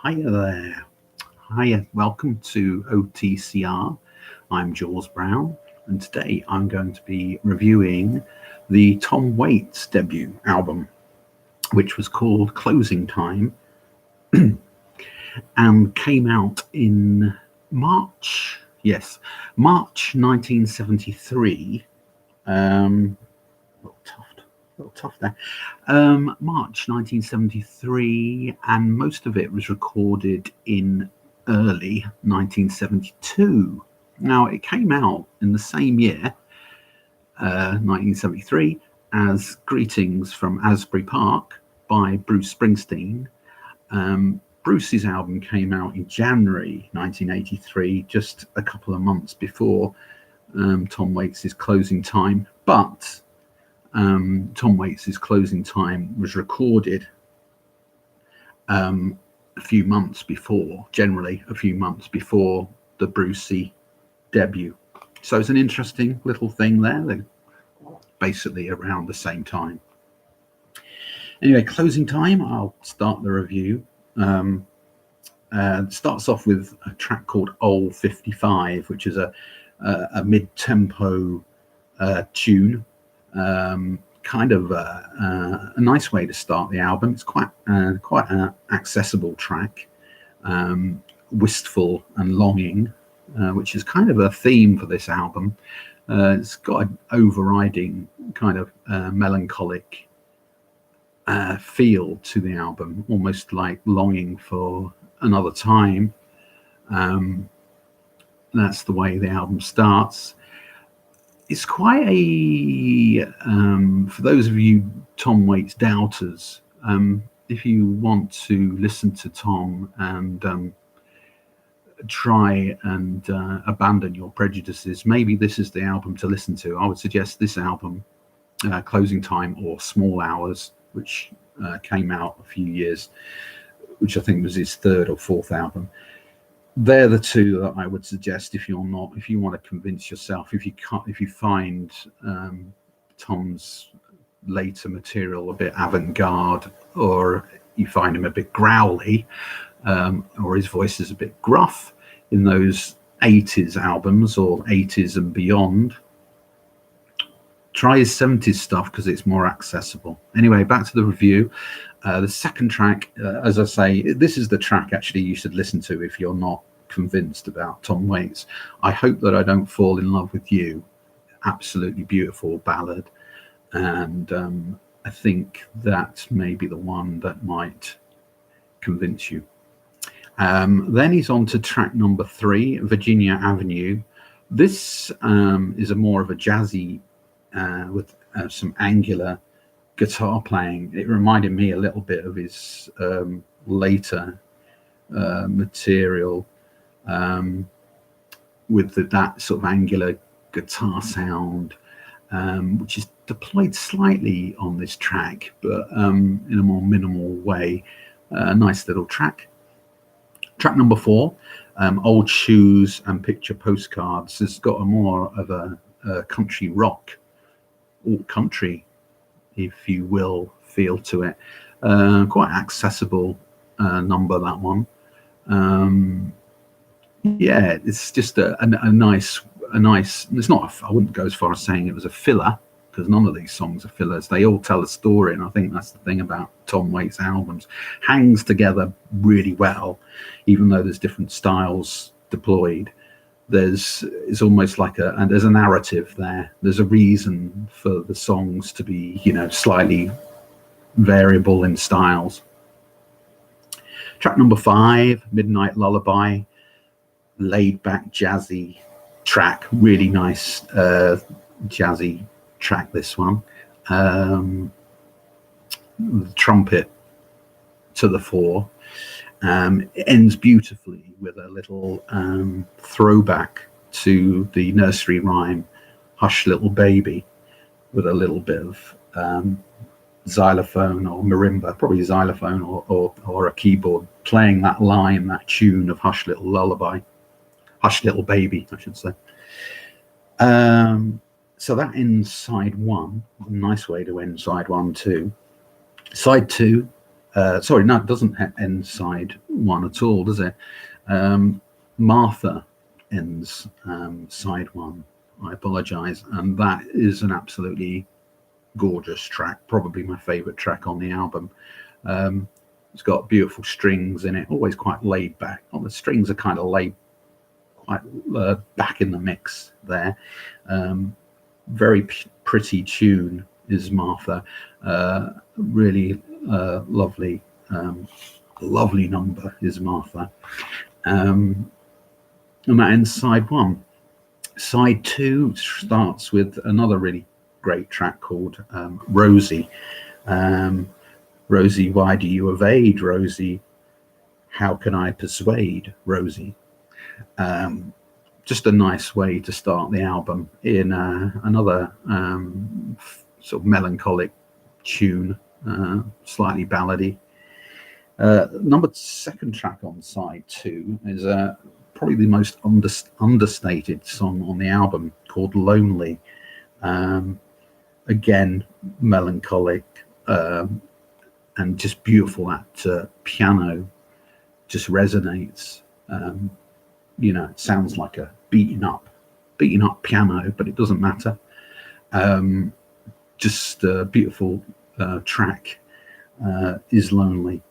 Hiya there. Hiya. Welcome to OTCR. I'm Jules Brown, and today I'm going to be reviewing the Tom Waits debut album, which was called Closing Time and came out in March. Yes, March 1973. A little tough there. March 1973, and most of it was recorded in early 1972. Now, it came out in the same year, 1973, as Greetings from Asbury Park by Bruce Springsteen. Bruce's album came out in January 1983, just a couple of months before Tom Waits' Closing Time, but Tom Waits' Closing Time was recorded a few months before, generally a few months before the Brucey debut. So it's an interesting little thing there. They're basically around the same time. Anyway, Closing Time, I'll start the review. Starts off with a track called Old 55, which is a mid-tempo tune. Kind of a nice way to start the album. It's quite an accessible track, wistful and longing, which is kind of a theme for this album. It's got an overriding kind of melancholic feel to the album, almost like longing for another time. That's the way the album starts. It's quite a, for those of you Tom Waits doubters, if you want to listen to Tom and try and abandon your prejudices, maybe this is the album to listen to. I would suggest this album, Closing Time or Small Hours, which came out a few years, which I think was his third or fourth album. They're the two that I would suggest if you want to convince yourself, if you find Tom's later material a bit avant-garde, or you find him a bit growly, or his voice is a bit gruff in those 80s albums or 80s and beyond, try his 70s stuff because it's more accessible. Anyway, back to the review. The second track, as I say, this is the track actually you should listen to if you're not convinced about Tom Waits. I Hope That I Don't Fall in Love with You. Absolutely beautiful ballad. And I think that may be the one that might convince you. Then he's on to track number 3, Virginia Avenue. This is a more of a jazzy with some angular guitar playing. It reminded me a little bit of his later material with that sort of angular guitar sound, which is deployed slightly on this track, but in a more minimal way. Nice little track. Track number 4, Old Shoes and Picture Postcards, has got a more of a country rock, alt country, if you will, feel to it. Quite accessible number, that one. Yeah, it's just a nice. It's not. I wouldn't go as far as saying it was a filler, because none of these songs are fillers. They all tell a story, and I think that's the thing about Tom Waits albums. Hangs together really well, even though there's different styles deployed. It's almost like there's a narrative there. There's a reason for the songs to be, slightly variable in styles. Track number 5, Midnight Lullaby, laid back jazzy track, really nice jazzy track, this one. The trumpet to the fore. It ends beautifully with a little throwback to the nursery rhyme Hush Little Baby, with a little bit of xylophone or marimba, probably xylophone or a keyboard, playing that line, that tune of Hush Little Lullaby, Hush Little Baby, I should say. So that ends side 1. A nice way to end side 1 too. Side 2, Sorry, no, it doesn't end side one at all, does it? Martha ends side one. I apologize. And that is an absolutely gorgeous track, probably my favorite track on the album. It's got beautiful strings in it, always quite laid back. Oh, the strings are kind of laid quite back in the mix there. Very pretty tune is Martha. Really lovely number is Martha. And that ends side one. Side two starts with another really great track called Rosie. Rosie, why do you evade, Rosie? How can I persuade, Rosie? Just a nice way to start the album in another sort of melancholic tune, slightly ballady. Second track on side two is probably the most understated song on the album, called Lonely. Again, melancholic and just beautiful. That piano just resonates. It sounds like a beaten up piano, but it doesn't matter. Just a beautiful track is Lonely.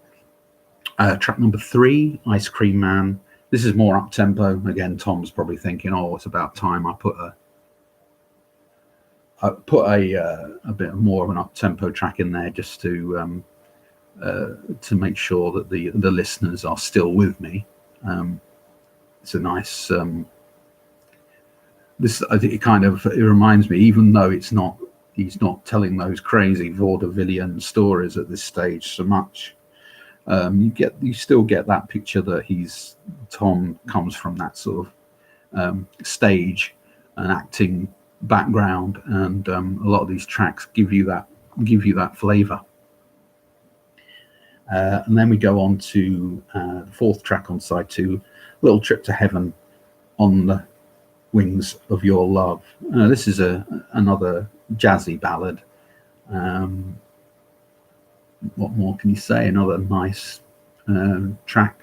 Track number 3, Ice Cream Man. This is more up tempo. Again, Tom's probably thinking, "Oh, it's about time I put a bit more of an up tempo track in there, just to make sure that the listeners are still with me." It's a nice. I think it reminds me, even though he's not telling those crazy vaudevillian stories at this stage so much. You still get that picture that Tom comes from that sort of stage and acting background, and a lot of these tracks give you that flavor. And then we go on to the fourth track on side 2, Little Trip to Heaven, on the Wings of Your Love. This is another jazzy ballad. What more can you say? Another nice track.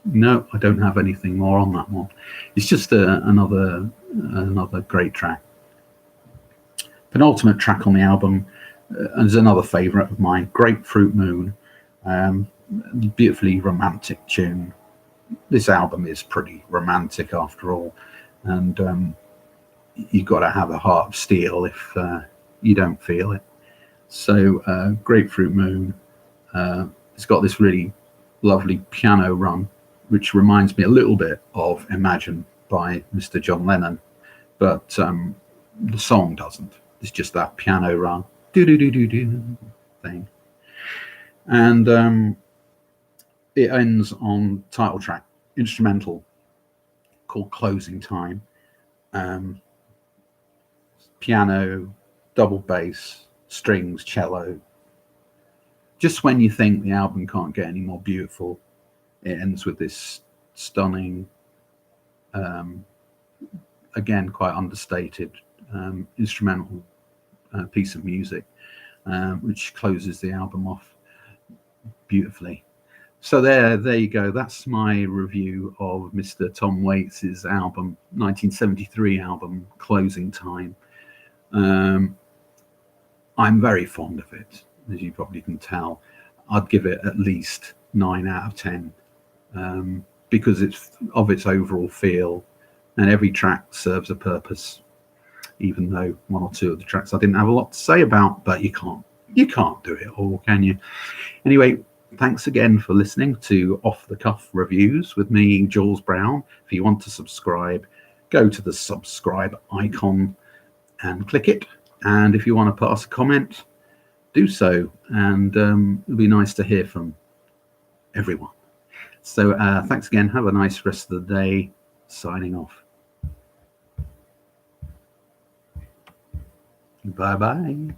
No, I don't have anything more on that one. It's just another great track. Penultimate track on the album is another favourite of mine, Grapefruit Moon. Beautifully romantic tune. This album is pretty romantic after all, and you've got to have a heart of steel if you don't feel it. So Grapefruit Moon, it's got this really lovely piano run, which reminds me a little bit of Imagine by Mr. John Lennon, but the song doesn't. It's just that piano run, do-do-do-do-do thing. And it ends on title track, instrumental, called Closing Time. Piano, double bass, strings, cello. Just when you think the album can't get any more beautiful, it ends with this stunning, again quite understated instrumental piece of music, which closes the album off beautifully. So there you go. That's my review of Mr. Tom Waits' album, 1973 album, Closing Time. I'm very fond of it, as you probably can tell. I'd give it at least 9 out of 10 because it's of its overall feel, and every track serves a purpose, even though one or two of the tracks I didn't have a lot to say about, but you can't do it all, can you? Anyway, thanks again for listening to Off the Cuff Reviews with me, Jules Brown. If you want to subscribe, go to the subscribe icon and click it. And if you want to pass a comment, do so. And it'll be nice to hear from everyone. So thanks again. Have a nice rest of the day. Signing off. Bye-bye.